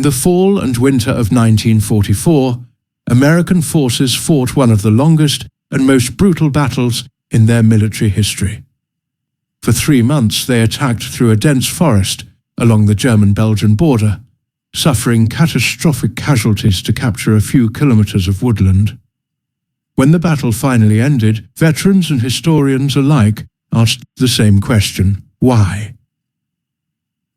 In the fall and winter of 1944, American forces fought one of the longest and most brutal battles in their military history. For 3 months they attacked through a dense forest along the German-Belgian border, suffering catastrophic casualties to capture a few kilometers of woodland. When the battle finally ended, veterans and historians alike asked the same question: why?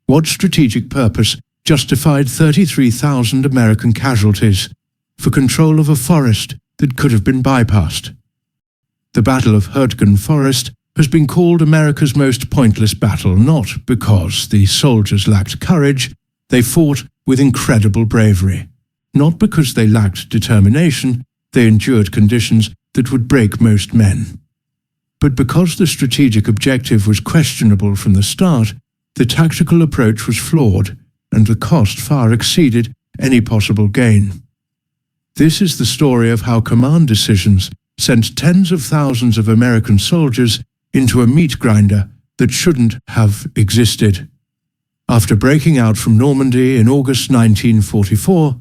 What strategic purpose justified 33,000 American casualties for control of a forest that could have been bypassed? The Battle of Hürtgen Forest has been called America's most pointless battle, not because the soldiers lacked courage. They fought with incredible bravery. Not because they lacked determination. They endured conditions that would break most men. But because the strategic objective was questionable from the start, the tactical approach was flawed, and the cost far exceeded any possible gain. This is the story of how command decisions sent tens of thousands of American soldiers into a meat grinder that shouldn't have existed. After breaking out from Normandy in August 1944,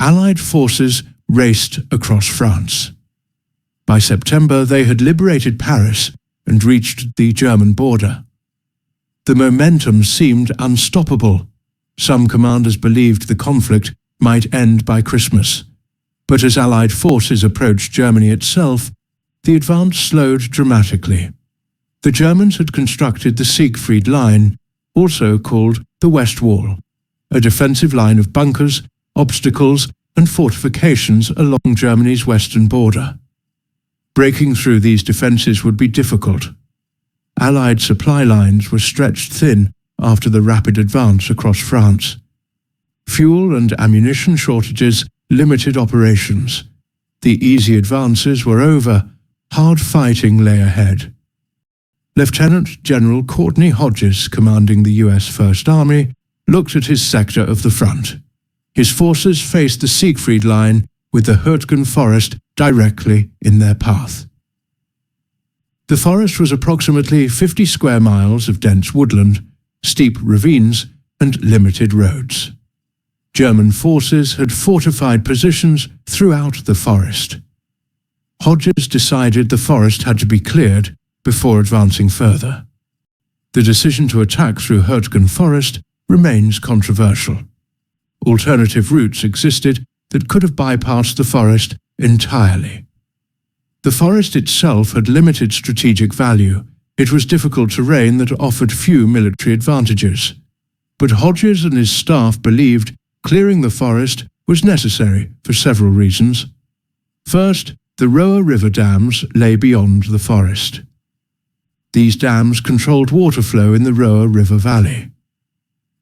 Allied forces raced across France. By September, they had liberated Paris and reached the German border. The momentum seemed unstoppable. Some commanders believed the conflict might end by Christmas. But as Allied forces approached Germany itself, the advance slowed dramatically. The Germans had constructed the Siegfried Line, also called the West Wall, a defensive line of bunkers, obstacles, and fortifications along Germany's western border. Breaking through these defenses would be difficult. Allied supply lines were stretched thin after the rapid advance across France. Fuel and ammunition shortages limited operations. The easy advances were over. Hard fighting lay ahead. Lieutenant General Courtney Hodges, commanding the U.S. First Army, looked at his sector of the front. His forces faced the Siegfried Line with the Hürtgen Forest directly in their path. The forest was approximately 50 square miles of dense woodland, steep ravines, and limited roads. German forces had fortified positions throughout the forest. Hodges decided the forest had to be cleared before advancing further. The decision to attack through Hürtgen Forest remains controversial. Alternative routes existed that could have bypassed the forest entirely. The forest itself had limited strategic value. It was difficult terrain that offered few military advantages. But Hodges and his staff believed clearing the forest was necessary for several reasons. First, the Roer River dams lay beyond the forest. These dams controlled water flow in the Roer River Valley.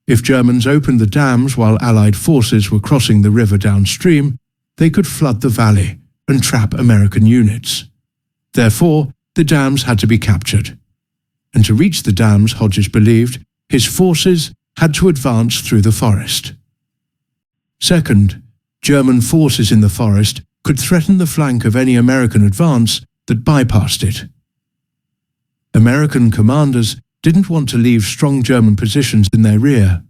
If Germans opened the dams while Allied forces were crossing the river downstream, they could flood the valley and trap American units. Therefore, the dams had to be captured. And to reach the dams, Hodges believed, his forces had to advance through the forest. Second, German forces in the forest could threaten the flank of any American advance that bypassed it. American commanders didn't want to leave strong German positions in their rear.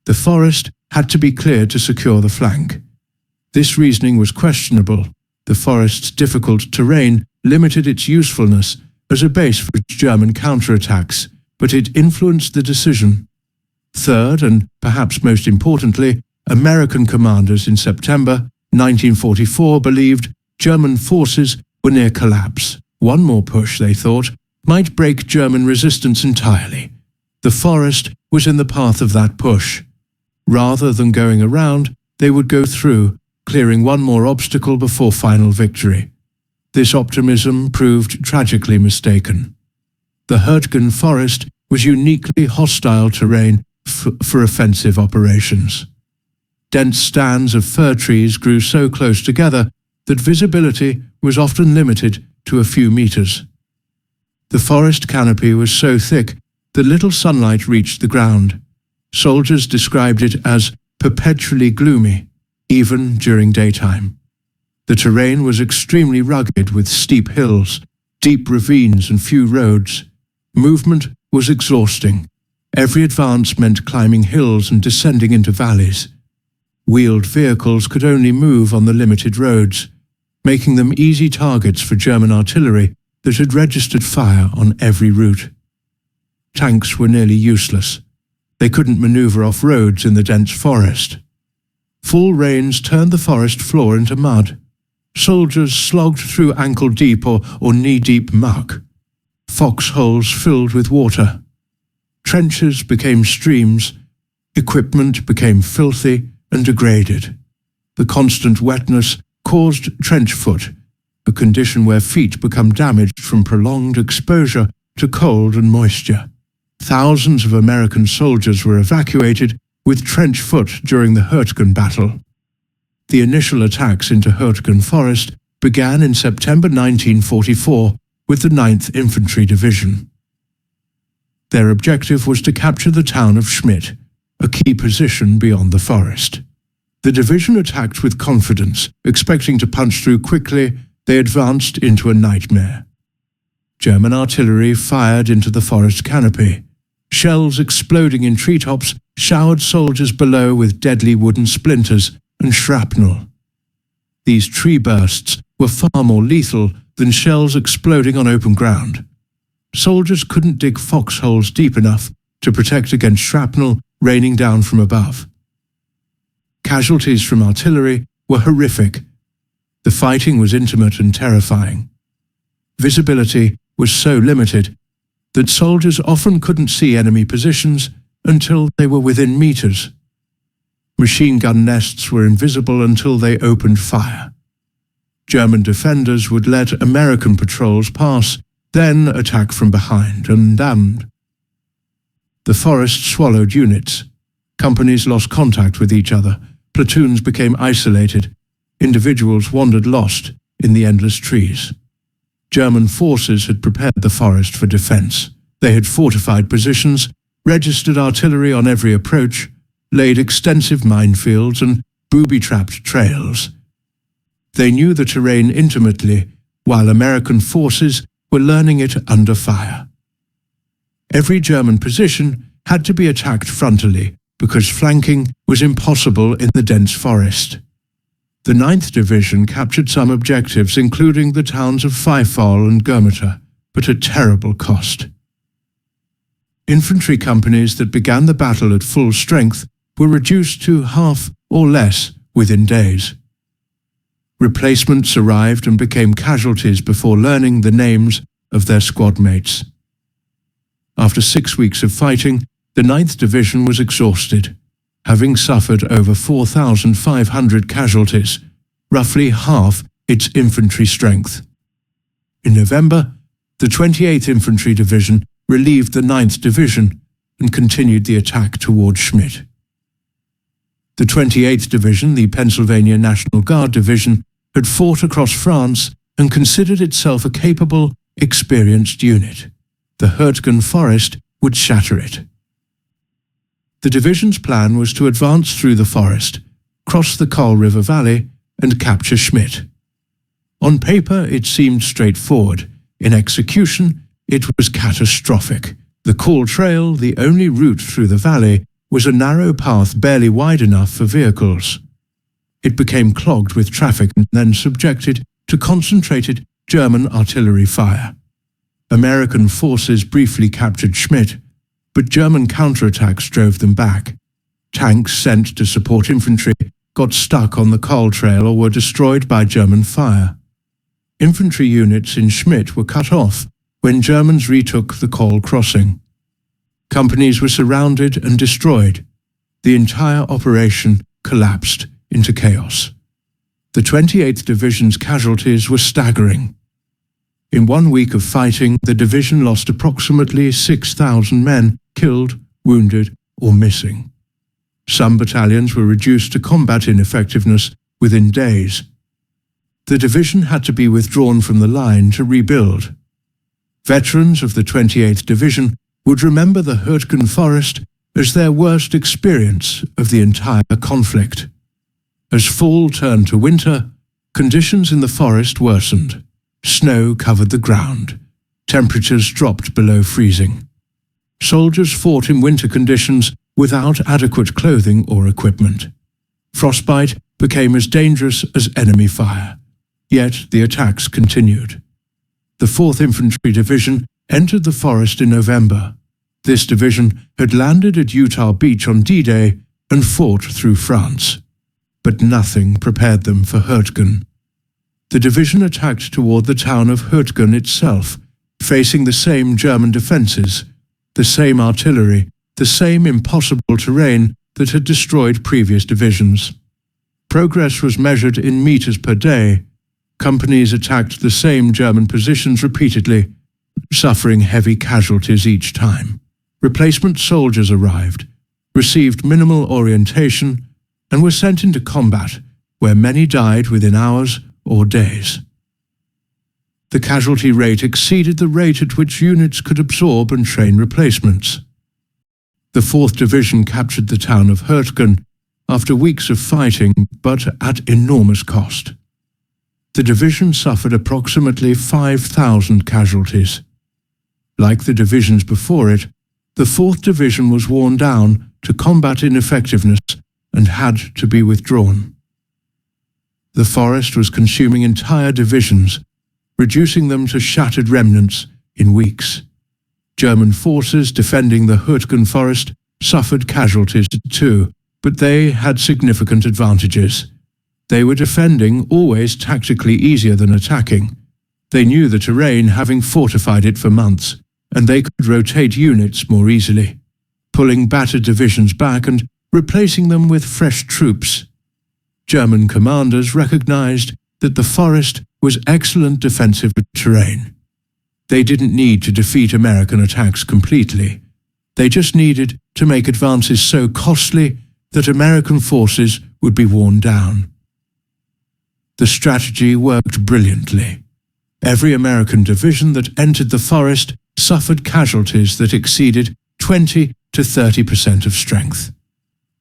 The forest had to be cleared to secure the flank. This reasoning was questionable. The forest's difficult terrain limited its usefulness as a base for German counterattacks, but it influenced the decision. Third, and perhaps most importantly, American commanders in September 1944 believed German forces were near collapse. One more push, they thought, might break German resistance entirely. The forest was in the path of that push. Rather than going around, they would go through, clearing one more obstacle before final victory. This optimism proved tragically mistaken. The Hürtgen Forest was uniquely hostile terrain for offensive operations. Dense stands of fir trees grew so close together that visibility was often limited to a few meters. The forest canopy was so thick that little sunlight reached the ground. Soldiers described it as perpetually gloomy, even during daytime. The terrain was extremely rugged with steep hills, deep ravines and few roads. Movement was exhausting. Every advance meant climbing hills and descending into valleys. Wheeled vehicles could only move on the limited roads, making them easy targets for German artillery that had registered fire on every route. Tanks were nearly useless. They couldn't maneuver off roads in the dense forest. Full rains turned the forest floor into mud. Soldiers slogged through ankle-deep or knee-deep muck. Foxholes filled with water. Trenches became streams. Equipment became filthy and degraded. The constant wetness caused trench foot, a condition where feet become damaged from prolonged exposure to cold and moisture. Thousands of American soldiers were evacuated with trench foot during the Hürtgen battle. The initial attacks into Hürtgen Forest began in September 1944 with the 9th Infantry Division. Their objective was to capture the town of Schmidt, a key position beyond the forest. The division attacked with confidence, expecting to punch through quickly. They advanced into a nightmare. German artillery fired into the forest canopy. Shells exploding in treetops showered soldiers below with deadly wooden splinters and shrapnel. These tree bursts were far more lethal than shells exploding on open ground. Soldiers couldn't dig foxholes deep enough to protect against shrapnel raining down from above. Casualties from artillery were horrific. The fighting was intimate and terrifying. Visibility was so limited that soldiers often couldn't see enemy positions until they were within meters. Machine gun nests were invisible until they opened fire. German defenders would let American patrols pass, then attack from behind and damned. The forest swallowed units. Companies lost contact with each other. Platoons became isolated. Individuals wandered lost in the endless trees. German forces had prepared the forest for defense. They had fortified positions, registered artillery on every approach, laid extensive minefields and booby-trapped trails. They knew the terrain intimately, while American forces were learning it under fire. Every German position had to be attacked frontally because flanking was impossible in the dense forest. The 9th Division captured some objectives, including the towns of Pfeifall and Görmütter, but at terrible cost. Infantry companies that began the battle at full strength were reduced to half or less within days. Replacements arrived and became casualties before learning the names of their squad mates. After 6 weeks of fighting, the 9th Division was exhausted, having suffered over 4,500 casualties, roughly half its infantry strength. In November, the 28th Infantry Division relieved the 9th Division and continued the attack toward Schmidt. The 28th Division, the Pennsylvania National Guard Division, had fought across France and considered itself a capable, experienced unit. The Hürtgen Forest would shatter it. The division's plan was to advance through the forest, cross the Coll River Valley, and capture Schmidt. On paper, it seemed straightforward. In execution, it was catastrophic. The Coll Trail, the only route through the valley, was a narrow path barely wide enough for vehicles. It became clogged with traffic and then subjected to concentrated German artillery fire. American forces briefly captured Schmidt, but German counterattacks drove them back. Tanks sent to support infantry got stuck on the Coll Trail or were destroyed by German fire. Infantry units in Schmidt were cut off when Germans retook the Coll crossing. Companies were surrounded and destroyed. The entire operation collapsed into chaos. The 28th Division's casualties were staggering. In 1 week of fighting, the division lost approximately 6,000 men, killed, wounded, or missing. Some battalions were reduced to combat ineffectiveness within days. The division had to be withdrawn from the line to rebuild. Veterans of the 28th Division would remember the Hürtgen Forest as their worst experience of the entire conflict. As fall turned to winter, conditions in the forest worsened. Snow covered the ground. Temperatures dropped below freezing. Soldiers fought in winter conditions without adequate clothing or equipment. frostbite became as dangerous as enemy fire. Yet the attacks continued. The 4th Infantry Division entered the forest in November. This division had landed at Utah Beach on D-Day and fought through France. But nothing prepared them for Hürtgen. The division attacked toward the town of Hürtgen itself, facing the same German defences, the same artillery, the same impossible terrain that had destroyed previous divisions. Progress was measured in meters per day. Companies attacked the same German positions repeatedly, suffering heavy casualties each time. Replacement soldiers arrived, received minimal orientation, and were sent into combat, where many died within hours or days. The casualty rate exceeded the rate at which units could absorb and train replacements. The 4th Division captured the town of Hürtgen after weeks of fighting, but at enormous cost. The division suffered approximately 5,000 casualties. Like the divisions before it, the 4th Division was worn down to combat ineffectiveness and had to be withdrawn. The forest was consuming entire divisions, reducing them to shattered remnants in weeks. German forces defending the Hürtgen Forest suffered casualties too, but they had significant advantages. They were defending, always tactically easier than attacking. They knew the terrain, having fortified it for months, and they could rotate units more easily, pulling battered divisions back and replacing them with fresh troops. German commanders recognized that the forest was excellent defensive terrain. They didn't need to defeat American attacks completely. They just needed to make advances so costly that American forces would be worn down. The strategy worked brilliantly. Every American division that entered the forest suffered casualties that exceeded 20 to 30% of strength.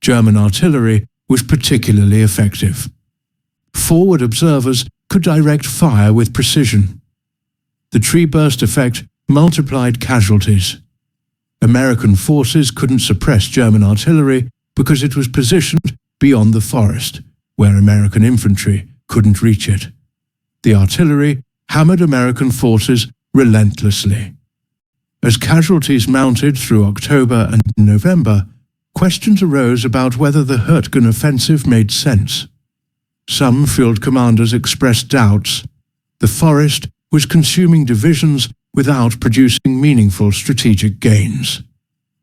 German artillery was particularly effective. Forward observers could direct fire with precision. The tree burst effect multiplied casualties. American forces couldn't suppress German artillery because it was positioned beyond the forest, where American infantry couldn't reach it. The artillery hammered American forces relentlessly. As casualties mounted through October and November, questions arose about whether the Hürtgen offensive made sense. Some field commanders expressed doubts. The forest was consuming divisions without producing meaningful strategic gains.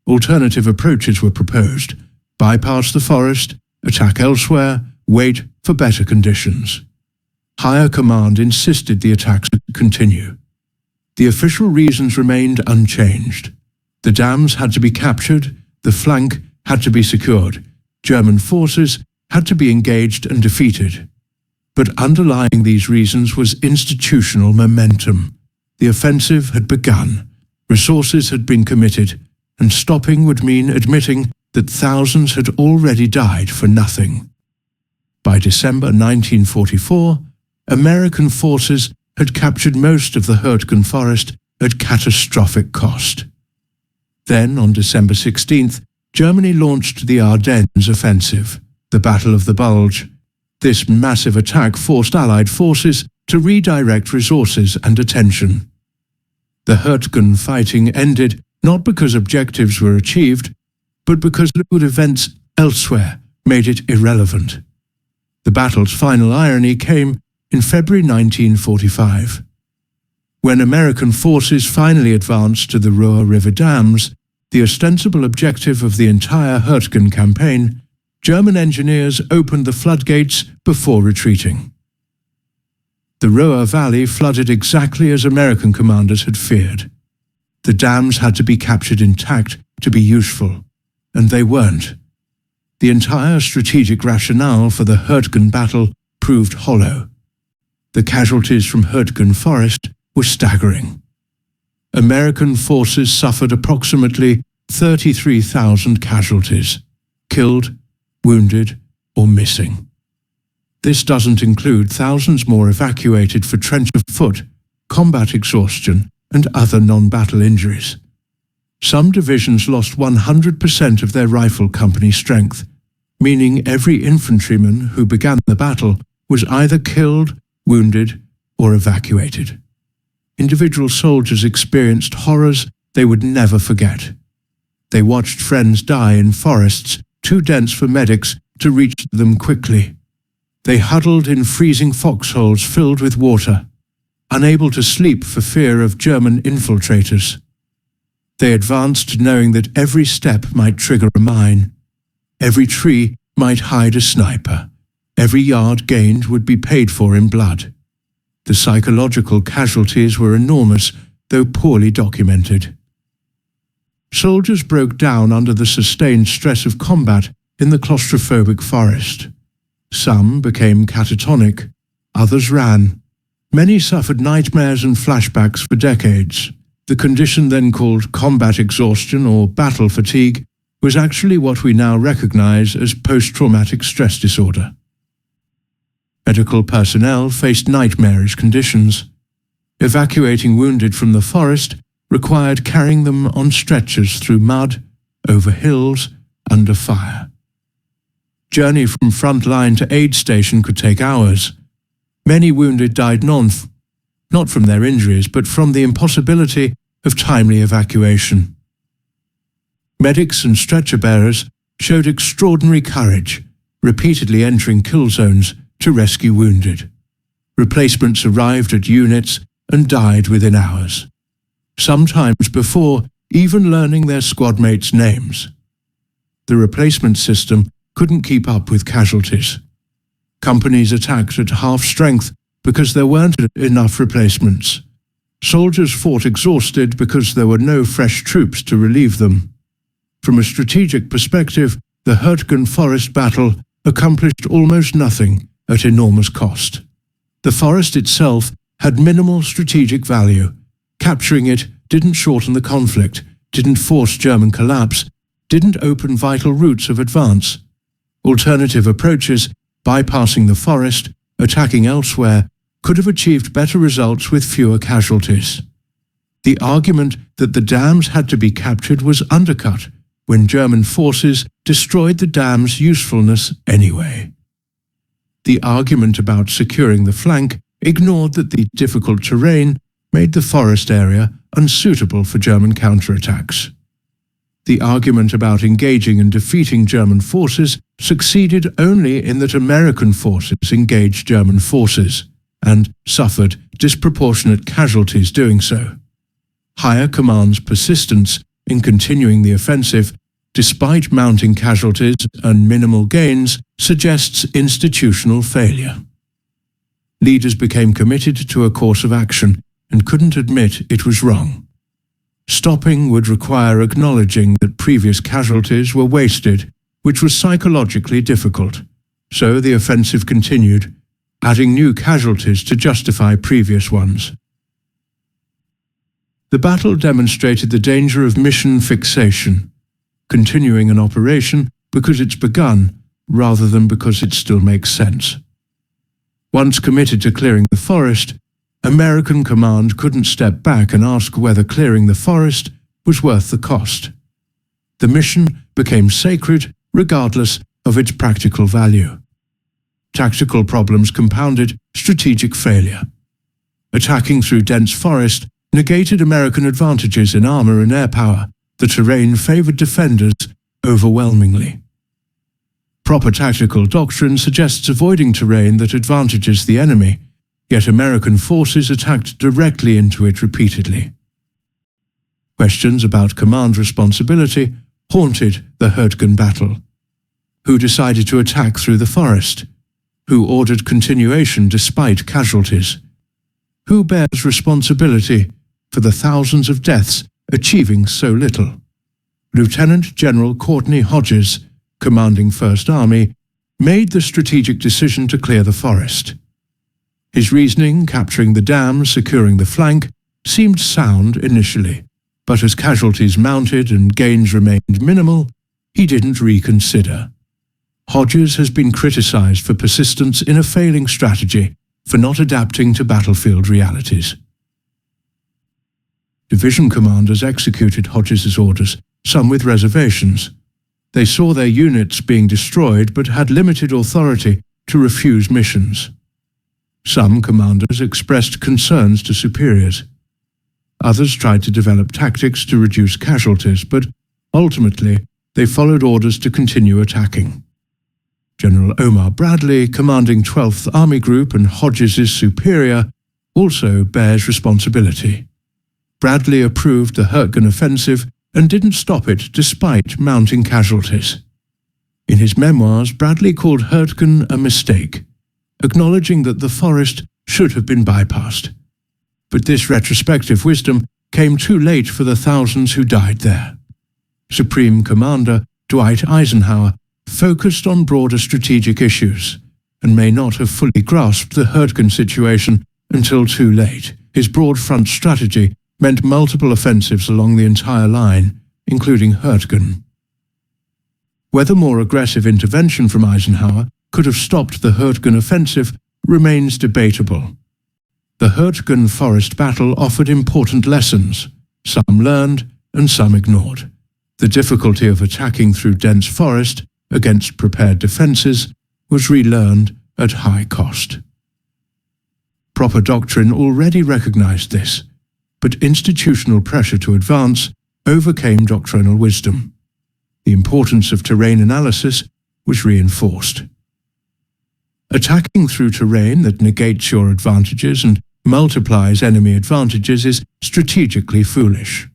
Alternative approaches were proposed: bypass the forest, attack elsewhere, wait for better conditions. Higher command insisted the attacks continue. The official reasons remained unchanged. The dams had to be captured, the flank had to be secured, German forces had to be engaged and defeated. But underlying these reasons was institutional momentum. The offensive had begun, resources had been committed, and stopping would mean admitting that thousands had already died for nothing. By December 1944, American forces had captured most of the Hürtgen Forest at catastrophic cost. Then, on December 16th, Germany launched the Ardennes offensive, the Battle of the Bulge. This massive attack forced Allied forces to redirect resources and attention. The Hürtgen fighting ended not because objectives were achieved, but because good events elsewhere made it irrelevant. The battle's final irony came in February 1945. When American forces finally advanced to the Ruhr River dams, the ostensible objective of the entire Hürtgen campaign, German engineers opened the floodgates before retreating. The Ruhr Valley flooded exactly as American commanders had feared. The dams had to be captured intact to be useful, and they weren't. The entire strategic rationale for the Hürtgen battle proved hollow. The casualties from Hürtgen Forest were staggering. American forces suffered approximately 33,000 casualties, killed, wounded, or missing. This doesn't include thousands more evacuated for trench of foot, combat exhaustion, and other non-battle injuries. Some divisions lost 100% of their rifle company strength, meaning every infantryman who began the battle was either killed, wounded, or evacuated. Individual soldiers experienced horrors they would never forget. They watched friends die in forests too dense for medics to reach them quickly. They huddled in freezing foxholes filled with water, unable to sleep for fear of German infiltrators. They advanced knowing that every step might trigger a mine, every tree might hide a sniper, every yard gained would be paid for in blood. The psychological casualties were enormous, though poorly documented. Soldiers broke down under the sustained stress of combat in the claustrophobic forest. Some became catatonic, others ran. Many suffered nightmares and flashbacks for decades. The condition then called combat exhaustion or battle fatigue was actually what we now recognize as post-traumatic stress disorder. Medical personnel faced nightmarish conditions. Evacuating wounded from the forest required carrying them on stretchers through mud, over hills, under fire. Journey from front line to aid station could take hours. Many wounded died not from their injuries, but from the impossibility of timely evacuation. Medics and stretcher bearers showed extraordinary courage, repeatedly entering kill zones to rescue wounded. Replacements arrived at units and died within hours, sometimes before even learning their squad mates' names. The replacement system couldn't keep up with casualties. Companies attacked at half strength because there weren't enough replacements. Soldiers fought exhausted because there were no fresh troops to relieve them. From a strategic perspective, the Hürtgen Forest battle accomplished almost nothing at enormous cost. The forest itself had minimal strategic value. Capturing it didn't shorten the conflict, didn't force German collapse, didn't open vital routes of advance. Alternative approaches, bypassing the forest, attacking elsewhere, could have achieved better results with fewer casualties. The argument that the dams had to be captured was undercut when German forces destroyed the dams' usefulness anyway. The argument about securing the flank ignored that the difficult terrain made the forest area unsuitable for German counterattacks. The argument about engaging and defeating German forces succeeded only in that American forces engaged German forces and suffered disproportionate casualties doing so. Higher command's persistence in continuing the offensive, despite mounting casualties and minimal gains, suggests institutional failure. Leaders became committed to a course of action and couldn't admit it was wrong. Stopping would require acknowledging that previous casualties were wasted, which was psychologically difficult. So the offensive continued, adding new casualties to justify previous ones. The battle demonstrated the danger of mission fixation, continuing an operation because it's begun rather than because it still makes sense. Once committed to clearing the forest, American command couldn't step back and ask whether clearing the forest was worth the cost. The mission became sacred regardless of its practical value. Tactical problems compounded strategic failure. Attacking through dense forest negated American advantages in armor and air power. The terrain favored defenders overwhelmingly. Proper tactical doctrine suggests avoiding terrain that advantages the enemy, yet American forces attacked directly into it repeatedly. Questions about command responsibility haunted the Hürtgen battle. Who decided to attack through the forest? Who ordered continuation despite casualties? Who bears responsibility for the thousands of deaths achieving so little? Lieutenant General Courtney Hodges, commanding First Army, made the strategic decision to clear the forest. His reasoning, capturing the dam, securing the flank, seemed sound initially, but as casualties mounted and gains remained minimal, he didn't reconsider. Hodges has been criticized for persistence in a failing strategy, for not adapting to battlefield realities. Division commanders executed Hodges's orders, some with reservations. They saw their units being destroyed but had limited authority to refuse missions. Some commanders expressed concerns to superiors. Others tried to develop tactics to reduce casualties, but ultimately they followed orders to continue attacking. General Omar Bradley, commanding 12th Army Group and Hodges' superior, also bears responsibility. Bradley approved the Hürtgen offensive and didn't stop it despite mounting casualties. In his memoirs, Bradley called Hürtgen a mistake, acknowledging that the forest should have been bypassed. But this retrospective wisdom came too late for the thousands who died there. Supreme Commander Dwight Eisenhower focused on broader strategic issues and may not have fully grasped the Hürtgen situation until too late. His broad front strategy meant multiple offensives along the entire line, including Hürtgen. Whether more aggressive intervention from Eisenhower could have stopped the Hürtgen offensive remains debatable. The Hürtgen Forest battle offered important lessons, some learned and some ignored. The difficulty of attacking through dense forest against prepared defenses was relearned at high cost. Proper doctrine already recognized this, but institutional pressure to advance overcame doctrinal wisdom. The importance of terrain analysis was reinforced. Attacking through terrain that negates your advantages and multiplies enemy advantages is strategically foolish.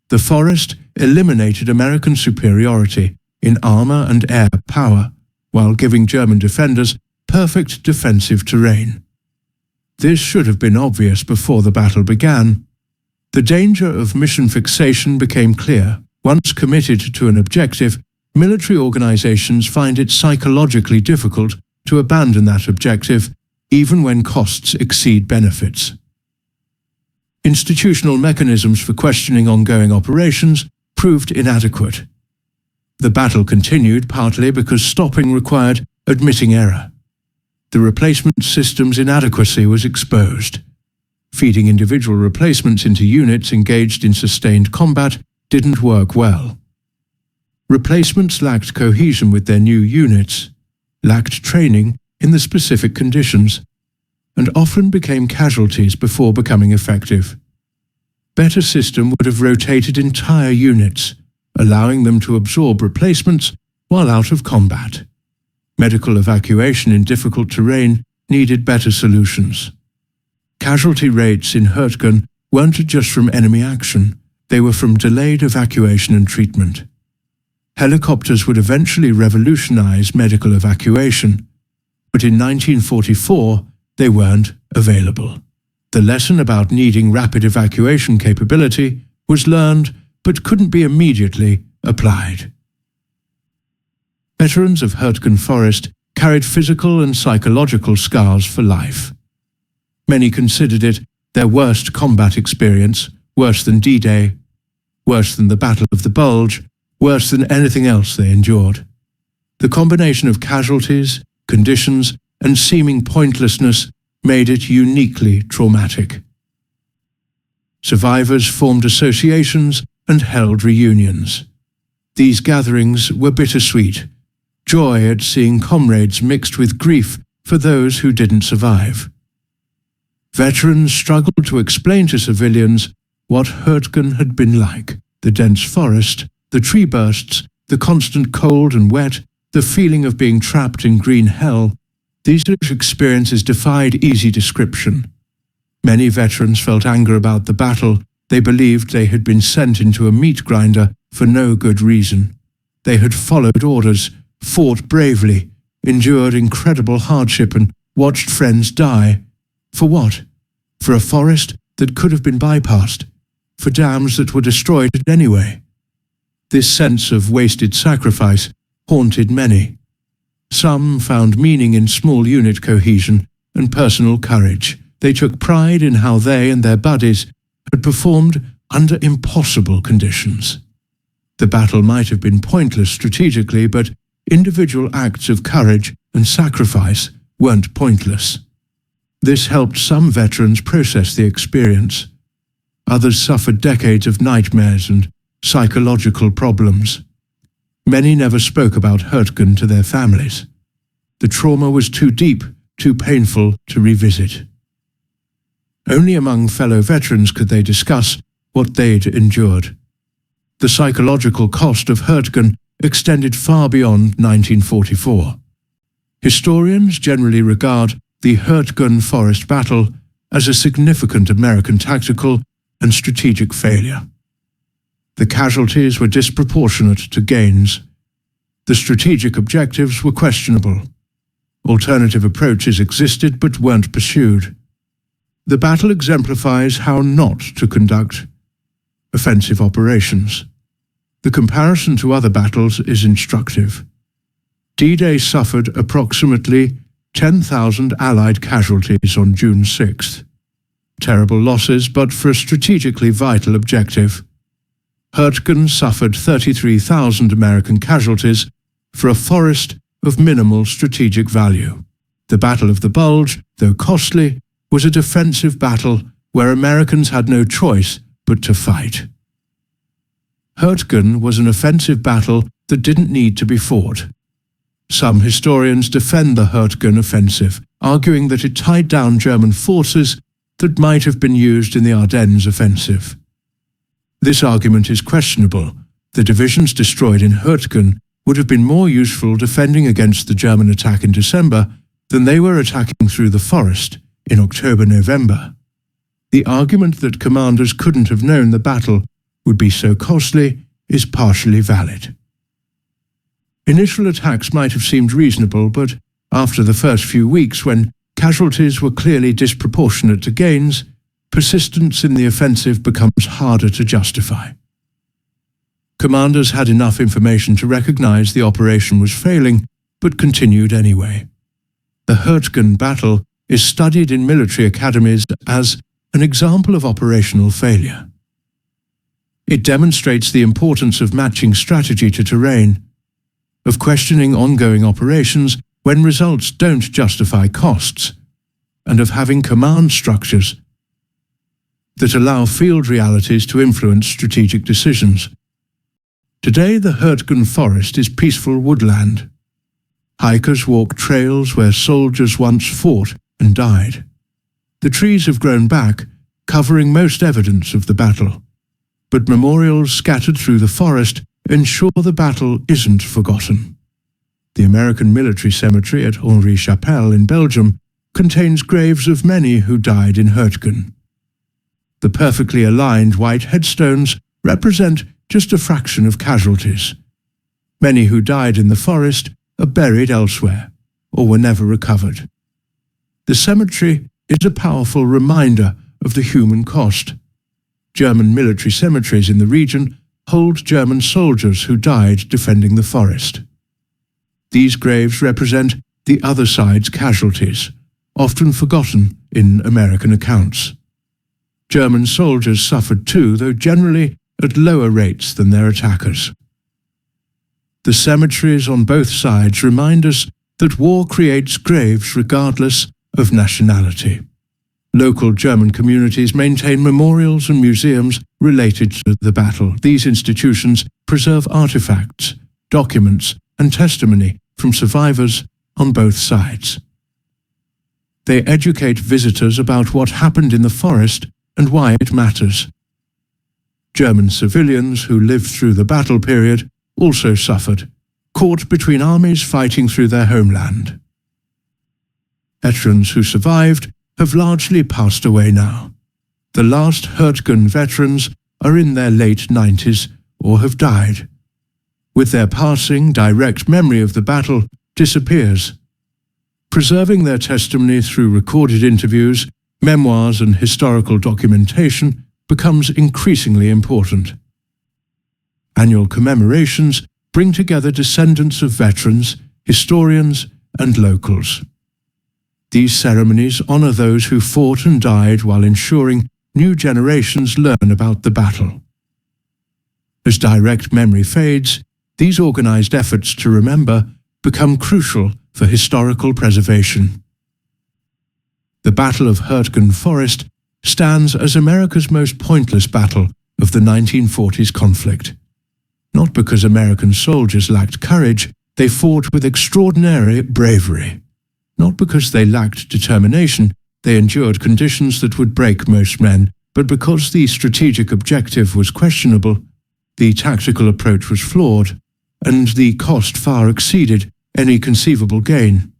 The forest eliminated American superiority in armor and air power, while giving German defenders perfect defensive terrain. This should have been obvious before the battle began. The danger of mission fixation became clear. Once committed to an objective, military organizations find it psychologically difficult to abandon that objective, even when costs exceed benefits. Institutional mechanisms for questioning ongoing operations proved inadequate. The battle continued partly because stopping required admitting error. The replacement system's inadequacy was exposed. Feeding individual replacements into units engaged in sustained combat didn't work well. Replacements lacked cohesion with their new units, lacked training in the specific conditions, and often became casualties before becoming effective. Better system would have rotated entire units, allowing them to absorb replacements while out of combat. Medical evacuation in difficult terrain needed better solutions. Casualty rates in Hürtgen weren't just from enemy action, they were from delayed evacuation and treatment. Helicopters would eventually revolutionize medical evacuation, but in 1944 they weren't available. The lesson about needing rapid evacuation capability was learned but couldn't be immediately applied. Veterans of Hürtgen Forest carried physical and psychological scars for life. Many considered it their worst combat experience, worse than D-Day, worse than the Battle of the Bulge, worse than anything else they endured. The combination of casualties, conditions, and seeming pointlessness made it uniquely traumatic. Survivors formed associations and held reunions. These gatherings were bittersweet, joy at seeing comrades mixed with grief for those who didn't survive. Veterans struggled to explain to civilians what Hürtgen had been like: the dense forest, the tree bursts, the constant cold and wet, the feeling of being trapped in green hell. These experiences defied easy description. Many veterans felt anger about the battle. They believed they had been sent into a meat grinder for no good reason. They had followed orders, fought bravely, endured incredible hardship, and watched friends die. For what? For a forest that could have been bypassed, for dams that were destroyed anyway. This sense of wasted sacrifice haunted many. Some found meaning in small unit cohesion and personal courage. They took pride in how they and their buddies had performed under impossible conditions. The battle might have been pointless strategically, but individual acts of courage and sacrifice weren't pointless. This helped some veterans process the experience. Others suffered decades of nightmares and psychological problems. Many never spoke about Hürtgen to their families. The trauma was too deep, too painful to revisit. Only among fellow veterans could they discuss what they'd endured. The psychological cost of Hürtgen extended far beyond 1944. Historians generally regard the Hürtgen Forest battle as a significant American tactical and strategic failure. The casualties were disproportionate to gains. The strategic objectives were questionable. Alternative approaches existed but weren't pursued. The battle exemplifies how not to conduct offensive operations. The comparison to other battles is instructive. D-Day suffered approximately 10,000 Allied casualties on June 6th. Terrible losses, but for a strategically vital objective. Hürtgen suffered 33,000 American casualties for a forest of minimal strategic value. The Battle of the Bulge, though costly, was a defensive battle where Americans had no choice but to fight. Hürtgen was an offensive battle that didn't need to be fought. Some historians defend the Hürtgen offensive, arguing that it tied down German forces that might have been used in the Ardennes offensive. This argument is questionable. The divisions destroyed in Hürtgen would have been more useful defending against the German attack in December than they were attacking through the forest in October-November. The argument that commanders couldn't have known the battle would be so costly is partially valid. Initial attacks might have seemed reasonable, but after the first few weeks, when casualties were clearly disproportionate to gains, persistence in the offensive becomes harder to justify. Commanders had enough information to recognize the operation was failing, but continued anyway. The Hürtgen battle is studied in military academies as an example of operational failure. It demonstrates the importance of matching strategy to terrain, of questioning ongoing operations when results don't justify costs, and of having command structures that allow field realities to influence strategic decisions. Today, the Hürtgen Forest is peaceful woodland. Hikers walk trails where soldiers once fought and died. The trees have grown back, covering most evidence of the battle, but memorials scattered through the forest ensure the battle isn't forgotten. The American military cemetery at Henri-Chapelle in Belgium contains graves of many who died in Hürtgen. The perfectly aligned white headstones represent just a fraction of casualties. Many who died in the forest are buried elsewhere or were never recovered. The cemetery is a powerful reminder of the human cost. German military cemeteries in the region hold German soldiers who died defending the forest. These graves represent the other side's casualties, often forgotten in American accounts. German soldiers suffered too, though generally at lower rates than their attackers. The cemeteries on both sides remind us that war creates graves regardless of nationality. Local German communities maintain memorials and museums related to the battle. These institutions preserve artifacts, documents, and testimony from survivors on both sides. They educate visitors about what happened in the forest and why it matters. German civilians who lived through the battle period also suffered, caught between armies fighting through their homeland. Veterans who survived have largely passed away now. The last Hürtgen veterans are in their late 90s or have died. With their passing, direct memory of the battle disappears. Preserving their testimony through recorded interviews, memoirs, and historical documentation becomes increasingly important. Annual commemorations bring together descendants of veterans, historians, and locals. These ceremonies honor those who fought and died while ensuring new generations learn about the battle. As direct memory fades, these organized efforts to remember become crucial for historical preservation. The Battle of Hürtgen Forest stands as America's most pointless battle of the 1940s conflict. Not because American soldiers lacked courage, they fought with extraordinary bravery. Not because they lacked determination, they endured conditions that would break most men, but because the strategic objective was questionable, the tactical approach was flawed, and the cost far exceeded any conceivable gain.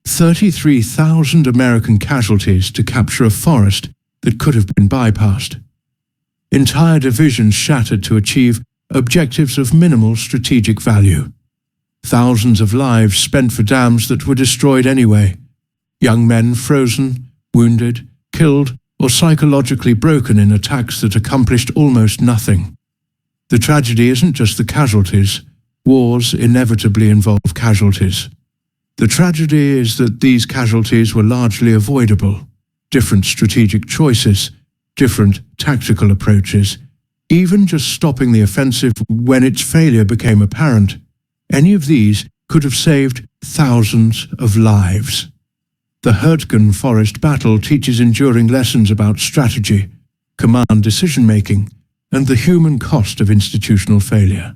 33,000 American casualties to capture a forest that could have been bypassed. Entire divisions shattered to achieve objectives of minimal strategic value. Thousands of lives spent for dams that were destroyed anyway. Young men frozen, wounded, killed, or psychologically broken in attacks that accomplished almost nothing. The tragedy isn't just the casualties. Wars inevitably involve casualties. The tragedy is that these casualties were largely avoidable. Different strategic choices, different tactical approaches, even just stopping the offensive when its failure became apparent. Any of these could have saved thousands of lives. The Hürtgen Forest battle teaches enduring lessons about strategy, command decision-making, and the human cost of institutional failure.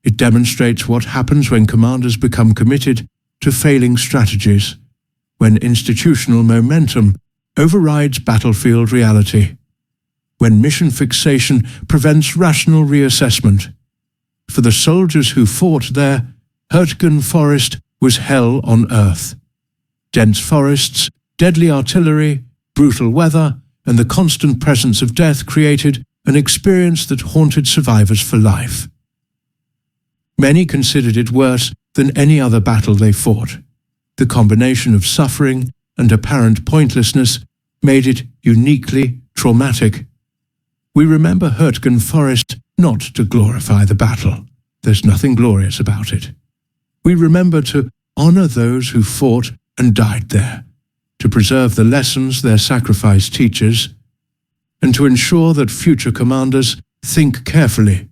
It demonstrates what happens when commanders become committed to failing strategies, when institutional momentum overrides battlefield reality, when mission fixation prevents rational reassessment. For the soldiers who fought there, Hürtgen Forest was hell on earth. Dense forests, deadly artillery, brutal weather, and the constant presence of death created an experience that haunted survivors for life. Many considered it worse than any other battle they fought. The combination of suffering and apparent pointlessness made it uniquely traumatic. We remember Hürtgen Forest not to glorify the battle. There's nothing glorious about it. We remember to honor those who fought and died there, to preserve the lessons their sacrifice teaches, and to ensure that future commanders think carefully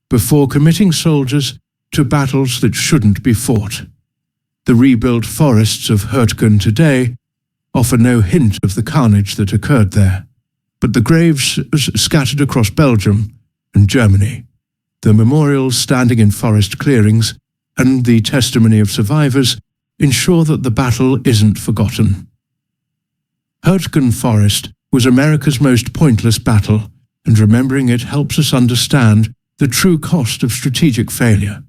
before committing soldiers to battles that shouldn't be fought. The rebuilt forests of Hürtgen today offer no hint of the carnage that occurred there, but the graves scattered across Belgium and Germany, the memorials standing in forest clearings, and the testimony of survivors ensure that the battle isn't forgotten. Hürtgen Forest was America's most pointless battle, and remembering it helps us understand the true cost of strategic failure.